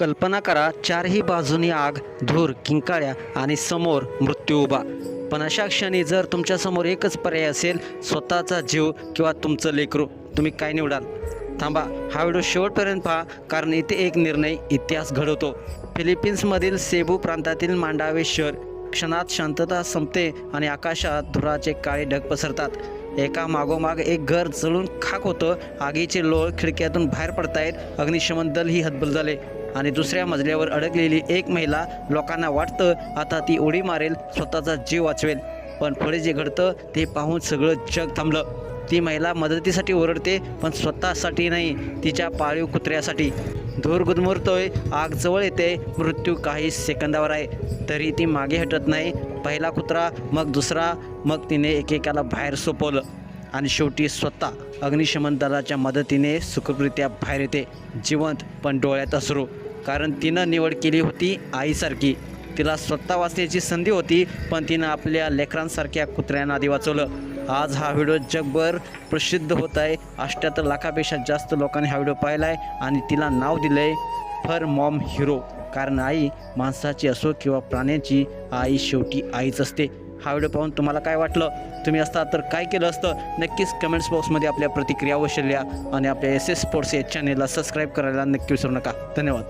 कल्पना करा, चारही बाजूनी आग, धूर, किंकाळ्या आणि समोर मृत्यू उभा. पण अशा क्षणी जर तुमच्यासमोर एकच पर्याय असेल, स्वतःचा जीव किंवा तुमचं लेकरू, तुम्ही काय निवडाल? थांबा, हा व्हिडिओ शेवटपर्यंत पहा, कारण इथे एक निर्णय इतिहास घडवतो. फिलिपिन्समधील सेबू प्रांतातील मांडावे शहर क्षणात शांतता संपते आणि आकाशात धुराचे काळे ढग पसरतात. एका मागोमाग एक घर जळून खाक होतं. आगीचे लोळ खिडक्यातून बाहेर पडतायत. अग्निशमन दल ही हतबल झाले आणि दुसऱ्या मजल्यावर अडकलेली एक महिला, लोकांना वाटतं आता ती उडी मारेल, स्वतःचा जीव वाचवेल. पण पुढे जे घडतं ते पाहून सगळं जग थांबलं. ती महिला मदतीसाठी ओरडते, पण स्वतःसाठी नाही, तिच्या पाळीव कुत्र्यासाठी. धूर गुदमरतोय, आग जवळ येते, मृत्यू काही सेकंदावर आहे, तरी ती मागे हटत नाही. पहिला कुत्रा, मग दुसरा, मग तिने एकेकाला बाहेर सोपवलं आणि शेवटी स्वतः अग्निशमन दलाच्या मदतीने सुखरूपरित्या बाहेर येते, जिवंत पण डोळ्यात अश्रू. कारण तिनं निवड केली होती आईसारखी. तिला स्वतः वाचण्याची संधी होती, पण तिनं आपल्या लेकरांसारख्या कुत्र्यांना आधी वाचवलं. आज हा व्हिडिओ जगभर प्रसिद्ध होत आहे. 78 लाखापेक्षा जास्त लोकांनी हा व्हिडिओ पाहिला आहे आणि तिला नाव दिलं आहे फर मॉम हिरो. कारण आई माणसाची असो किंवा प्राण्यांची, आई शेवटी आईच असते. हा व्हिडिओ पाहून तुम्हाला काय वाटलं? तुम्ही असता तर काय केलं असतं? नक्कीच कमेंट्स बॉक्समध्ये आपल्या प्रतिक्रिया अवश्य लिहा आणि आपल्या SS स्पोर्ट्स या चॅनेलला सबस्क्राईब करायला नक्की विसरू नका. धन्यवाद.